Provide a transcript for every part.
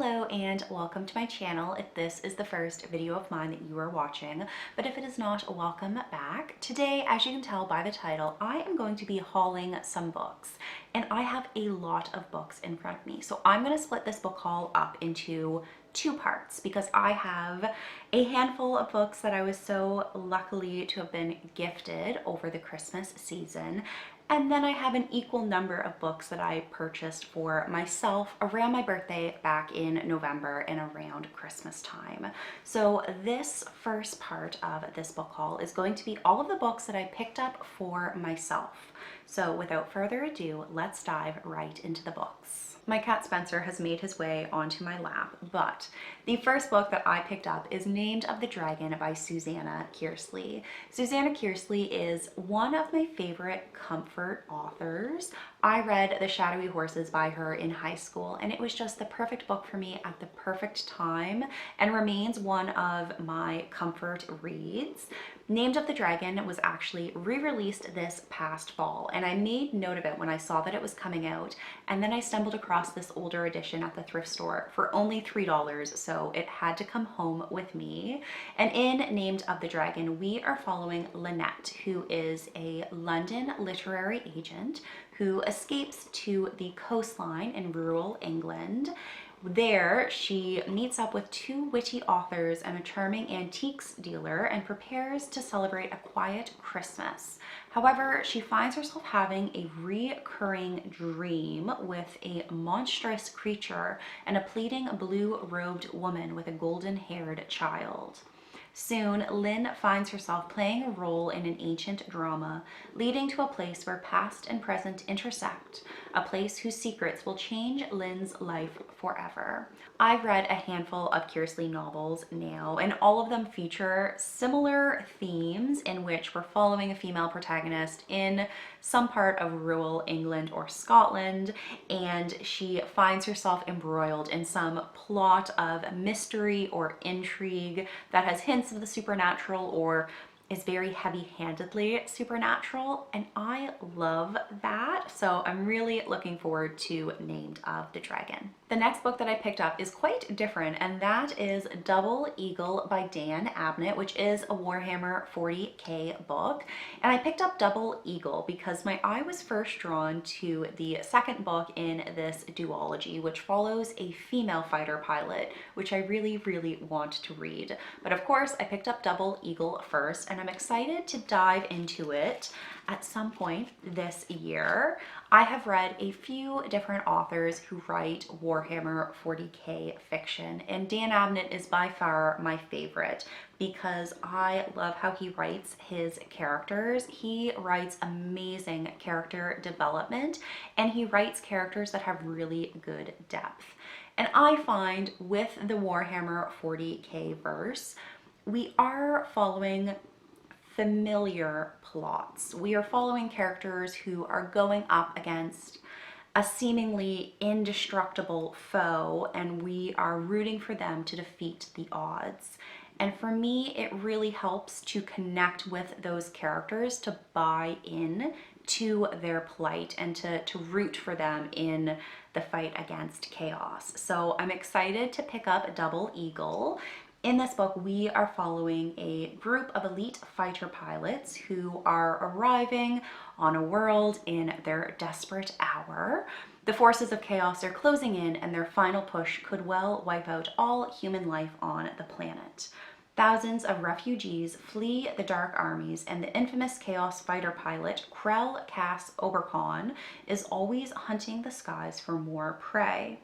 Hello and welcome to my channel if this is the first video of mine that you are watching, but if it is not, welcome back. Today, as you can tell by the title, I am going to be hauling some books, and I have a lot of books in front of me. So I'm going to split this book haul up into two parts because I have a handful of books that I was so lucky to have been gifted over the Christmas season. And then I have an equal number of books that I purchased for myself around my birthday back in November and around Christmas time. So this first part of this book haul is going to be all of the books that I picked up for myself. So without further ado, let's dive right into the books. My cat Spencer has made his way onto my lap, but the first book that I picked up is Named of the Dragon by Susanna Kearsley. Susanna Kearsley is one of my favorite comfort authors. I read The Shadowy Horses by her in high school, and it was just the perfect book for me at the perfect time and remains one of my comfort reads. Named of the Dragon was actually re-released this past fall, and I made note of it when I saw that it was coming out, and then I stumbled across this older edition at the thrift store for only $3, so it had to come home with me. And in Named of the Dragon, we are following Lynette, who is a London literary agent who escapes to the coastline in rural England. There, she meets up with two witty authors and a charming antiques dealer and prepares to celebrate a quiet Christmas. However, she finds herself having a recurring dream with a monstrous creature and a pleading blue-robed woman with a golden-haired child. Soon, Lynn finds herself playing a role in an ancient drama, leading to a place where past and present intersect, a place whose secrets will change Lynn's life forever. I've read a handful of Kearsley novels now, and all of them feature similar themes in which we're following a female protagonist in some part of rural England or Scotland, and she finds herself embroiled in some plot of mystery or intrigue that has hints of the supernatural or is very heavy-handedly supernatural, and I love that. So I'm really looking forward to Named of the Dragon. The next book that I picked up is quite different, and that is Double Eagle by Dan Abnett, which is a Warhammer 40k book. And I picked up Double Eagle because my eye was first drawn to the second book in this duology, which follows a female fighter pilot, which I really want to read. But of course, I picked up Double Eagle first, and I'm excited to dive into it at some point this year. I have read a few different authors who write Warhammer 40k fiction, and Dan Abnett is by far my favorite because I love how he writes his characters. He writes amazing character development, and he writes characters that have really good depth. And I find with the Warhammer 40k verse, we are following familiar plots. We are following characters who are going up against a seemingly indestructible foe, and we are rooting for them to defeat the odds. And for me, it really helps to connect with those characters, to buy in to their plight and to root for them in the fight against chaos. So I'm excited to pick up Double Eagle. In this book, we are following a group of elite fighter pilots who are arriving on a world in their desperate hour. The forces of chaos are closing in, and their final push could well wipe out all human life on the planet. Thousands of refugees flee the Dark Armies, and the infamous Chaos fighter pilot Krell Cass Oberkon is always hunting the skies for more prey.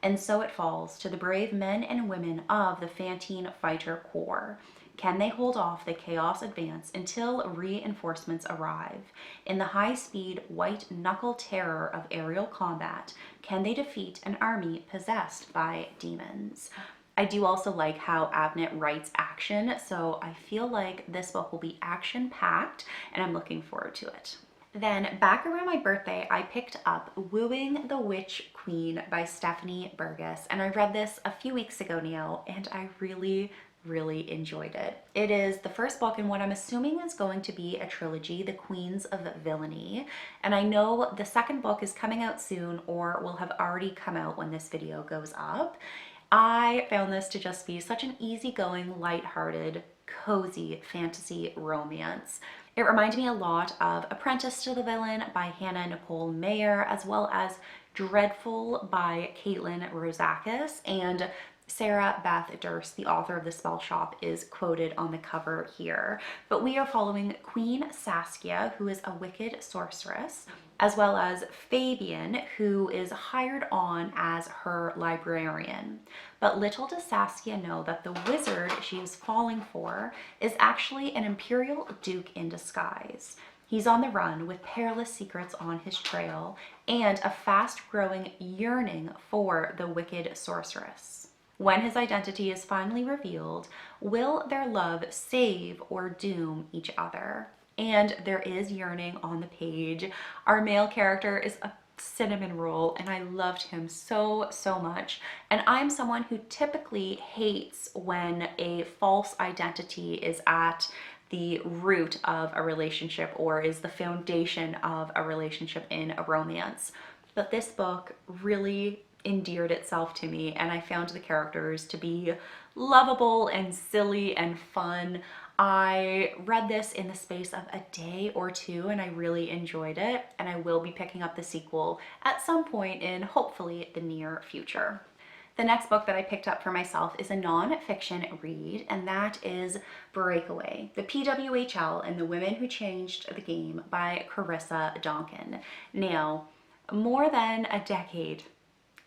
And so it falls to the brave men and women of the Fantine Fighter Corps. Can they hold off the Chaos advance until reinforcements arrive? In the high-speed, white-knuckle terror of aerial combat, can they defeat an army possessed by demons? I do also like how Abnett writes action, so I feel like this book will be action-packed, and I'm looking forward to it. Then back around my birthday, I picked up Wooing the Witch Queen by Stephanie Burgis, and I read this a few weeks ago now, and I really enjoyed it. It is the first book in what I'm assuming is going to be a trilogy, The Queens of Villainy, and I know the second book is coming out soon or will have already come out when this video goes up. I found this to just be such an easygoing, lighthearted, cozy fantasy romance. It reminded me a lot of Apprentice to the Villain by Hannah Nicole Mayer, as well as Dreadful by Caitlin Rosakis, and Sarah Beth Durst, the author of The Spell Shop, is quoted on the cover here. But we are following Queen Saskia, who is a wicked sorceress, as well as Fabian, who is hired on as her librarian. But little does Saskia know that the wizard she is falling for is actually an imperial duke in disguise. He's on the run with perilous secrets on his trail and a fast-growing yearning for the wicked sorceress. When his identity is finally revealed, will their love save or doom each other? And there is yearning on the page. Our male character is a cinnamon roll, and I loved him so much. And I'm someone who typically hates when a false identity is at the root of a relationship or is the foundation of a relationship in a romance. But this book really endeared itself to me, and I found the characters to be lovable and silly and fun. I read this in the space of a day or two, and I really enjoyed it, and I will be picking up the sequel at some point in hopefully the near future. The next book that I picked up for myself is a non-fiction read, and that is Breakaway, The PWHL and the Women Who Changed the Game by Karissa Donkin. Now, more than a decade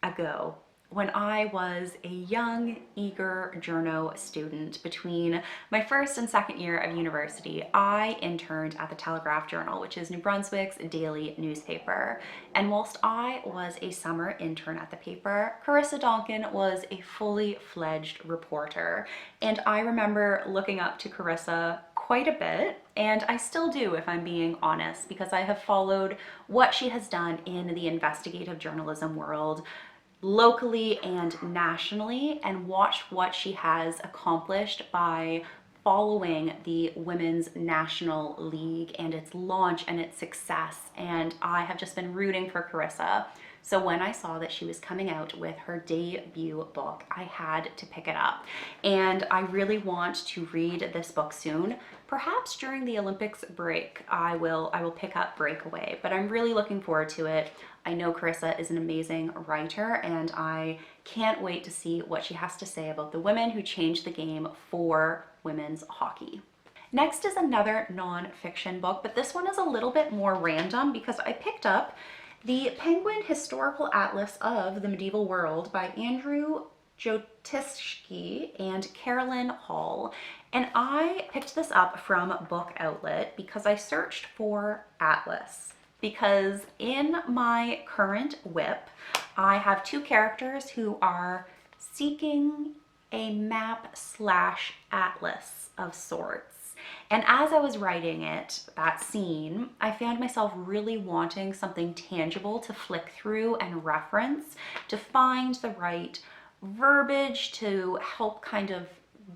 ago, when I was a young, eager journo student between my first and second year of university, I interned at the Telegraph Journal, which is New Brunswick's daily newspaper. And whilst I was a summer intern at the paper, Karissa Donkin was a fully fledged reporter. And I remember looking up to Karissa quite a bit, and I still do if I'm being honest, because I have followed what she has done in the investigative journalism world locally and nationally, and watch what she has accomplished by following the Women's National League and its launch and its success. And I have just been rooting for Karissa. So when I saw that she was coming out with her debut book, I had to pick it up. And I really want to read this book soon. Perhaps during the Olympics break, I will pick up Breakaway, but I'm really looking forward to it. I know Karissa is an amazing writer, and I can't wait to see what she has to say about the women who changed the game for women's hockey. Next is another non-fiction book, but this one is a little bit more random because I picked up The Penguin Historical Atlas of the Medieval World by Andrew Jotishki and Carolyn Hall. And I picked this up from Book Outlet because I searched for Atlas. Because in my current whip, I have two characters who are seeking a map/atlas of sorts. And as I was writing it, that scene, I found myself really wanting something tangible to flick through and reference, to find the right verbiage to help kind of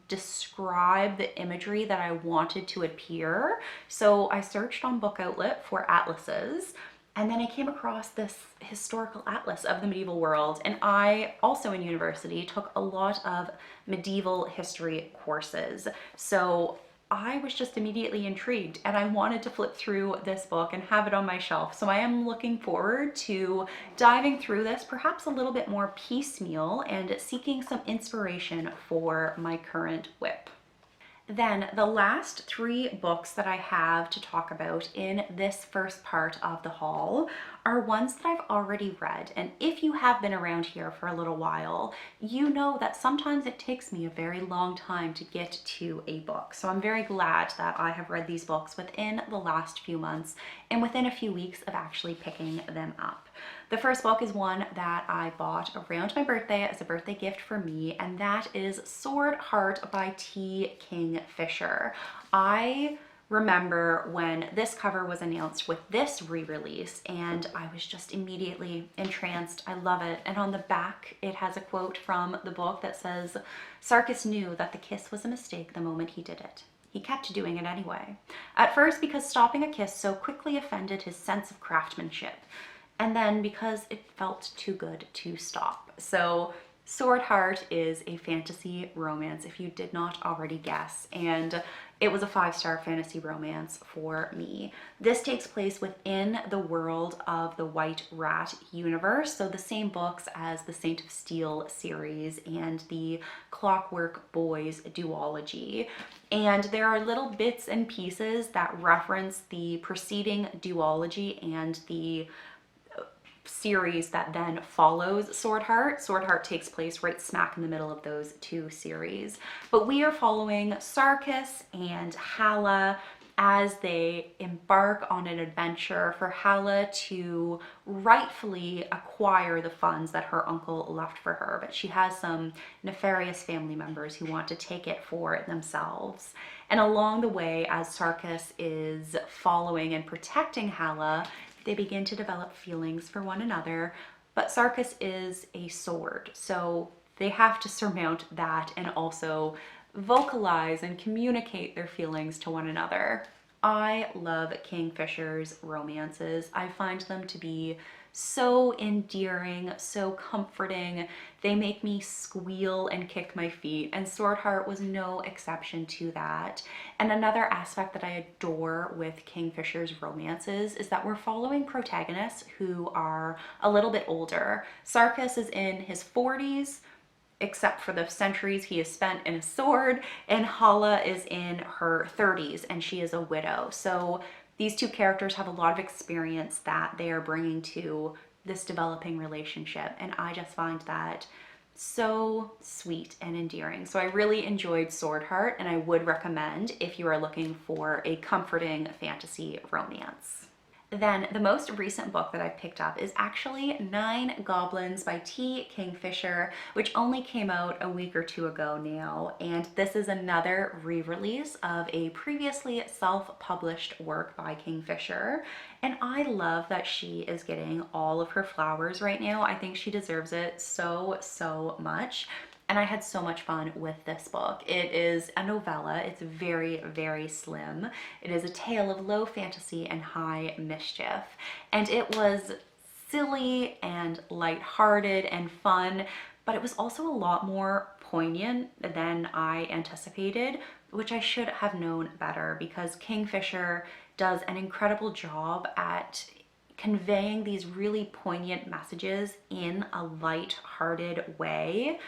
describe the imagery that I wanted to appear. So I searched on Book Outlet for atlases, and then I came across this historical atlas of the medieval world. And I also in university took a lot of medieval history courses. So I was just immediately intrigued, and I wanted to flip through this book and have it on my shelf. So I am looking forward to diving through this, perhaps a little bit more piecemeal, and seeking some inspiration for my current whip. Then the last three books that I have to talk about in this first part of the haul are ones that I've already read. And if you have been around here for a little while, you know that sometimes it takes me a very long time to get to a book. So I'm very glad that I have read these books within the last few months and within a few weeks of actually picking them up. The first book is one that I bought around my birthday as a birthday gift for me, and that is Sword Heart by T. Kingfisher. I remember when this cover was announced with this re-release, and I was just immediately entranced. I love it. And on the back, it has a quote from the book that says, "Sarkis knew that the kiss was a mistake the moment he did it. He kept doing it anyway. At first because stopping a kiss so quickly offended his sense of craftsmanship, and then because it felt too good to stop." So Sword Heart is a fantasy romance, if you did not already guess, and it was a 5-star fantasy romance for me. This takes place within the world of the White Rat universe, so the same books as the Saint of Steel series and the Clockwork Boys duology. And there are little bits and pieces that reference the preceding duology and the series that then follows Sword Heart. Sword Heart takes place right smack in the middle of those two series. But we are following Sarkis and Hala as they embark on an adventure for Hala to rightfully acquire the funds that her uncle left for her. But she has some nefarious family members who want to take it for themselves. And along the way, as Sarkis is following and protecting Hala, they begin to develop feelings for one another, but Sarkis is a sword, so they have to surmount that and also vocalize and communicate their feelings to one another. I love Kingfisher's romances. I find them to be so endearing, so comforting. They make me squeal and kick my feet, and Sword Heart was no exception to that. And another aspect that I adore with Kingfisher's romances is that we're following protagonists who are a little bit older. Sarkis is in his 40s, except for the centuries he has spent in a sword, and Hala is in her 30s and she is a widow. So these two characters have a lot of experience that they are bringing to this developing relationship, and I just find that so sweet and endearing. So I really enjoyed Sword Heart, and I would recommend if you are looking for a comforting fantasy romance. Then the most recent book that I picked up is actually 9 Goblins by T. Kingfisher, which only came out a week or two ago now. And this is another re-release of a previously self-published work by Kingfisher. And I love that she is getting all of her flowers right now. I think she deserves it so much. And I had so much fun with this book. It is a novella. It's very slim. It is a tale of low fantasy and high mischief. And it was silly and lighthearted and fun, but it was also a lot more poignant than I anticipated, which I should have known better, because Kingfisher does an incredible job at conveying these really poignant messages in a light-hearted way.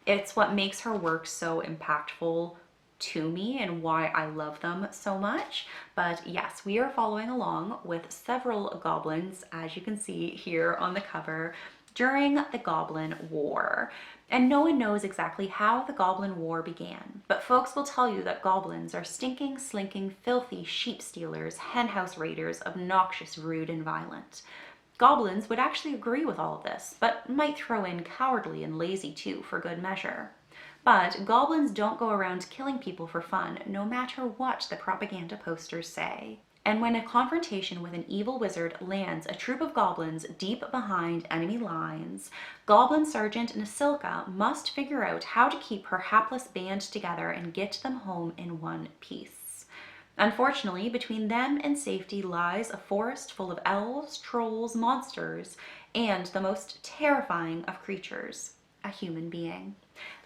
It's what makes her work so impactful to me and why I love them so much. But yes, we are following along with several goblins, as you can see here on the cover, during the Goblin War. And no one knows exactly how the Goblin War began, but folks will tell you that goblins are stinking, slinking, filthy sheep stealers, henhouse raiders, obnoxious, rude, and violent. Goblins would actually agree with all of this, but might throw in cowardly and lazy too for good measure. But goblins don't go around killing people for fun, no matter what the propaganda posters say. And when a confrontation with an evil wizard lands a troop of goblins deep behind enemy lines, Goblin Sergeant Nasilka must figure out how to keep her hapless band together and get them home in one piece. Unfortunately, between them and safety lies a forest full of elves, trolls, monsters, and the most terrifying of creatures, a human being.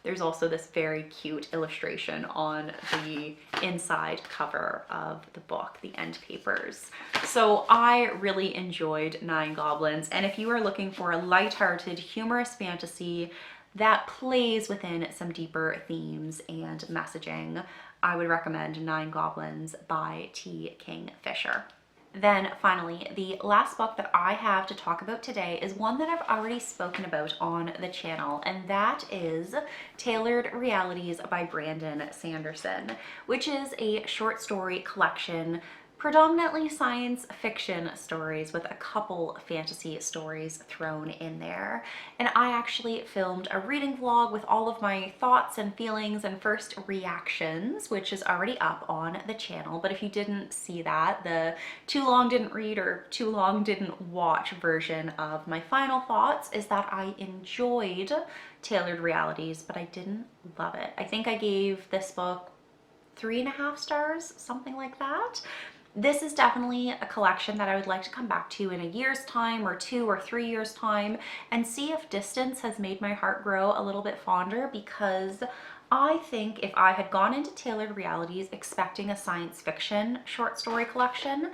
There's also this very cute illustration on the inside cover of the book, the end papers. So I really enjoyed 9 Goblins, and if you are looking for a lighthearted, humorous fantasy that plays within some deeper themes and messaging, I would recommend 9 Goblins by T. Kingfisher. Then finally, the last book that I have to talk about today is one that I've already spoken about on the channel, and that is Tailored Realities by Brandon Sanderson, which is a short story collection, predominantly science fiction stories with a couple fantasy stories thrown in there. And I actually filmed a reading vlog with all of my thoughts and feelings and first reactions, which is already up on the channel. But if you didn't see that, the too long didn't read or too long didn't watch version of my final thoughts is that I enjoyed Tailored Realities, but I didn't love it. I think I gave this book 3.5 stars, something like that. This is definitely a collection that I would like to come back to in a year's time or 2 or 3 years time and see if distance has made my heart grow a little bit fonder, because I think if I had gone into Tailored Realities expecting a science fiction short story collection,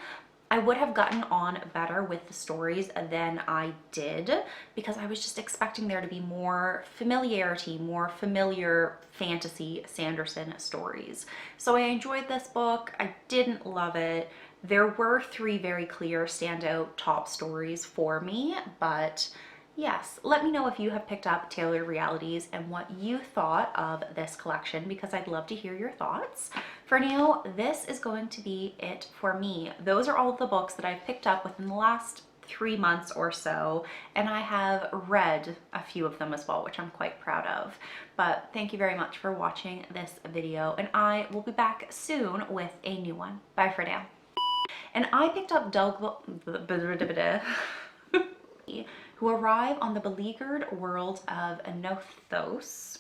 I would have gotten on better with the stories than I did, because I was just expecting there to be more familiarity, more familiar fantasy Sanderson stories. So I enjoyed this book. I didn't love it. There were 3 very clear standout top stories for me, but yes, let me know if you have picked up Tailored Realities and what you thought of this collection, because I'd love to hear your thoughts. For now, this is going to be it for me. Those are all of the books that I've picked up within the last 3 months or so, and I have read a few of them as well, which I'm quite proud of. But thank you very much for watching this video, and I will be back soon with a new one. Bye for now. And I picked up who arrive on the beleaguered world of Enothos.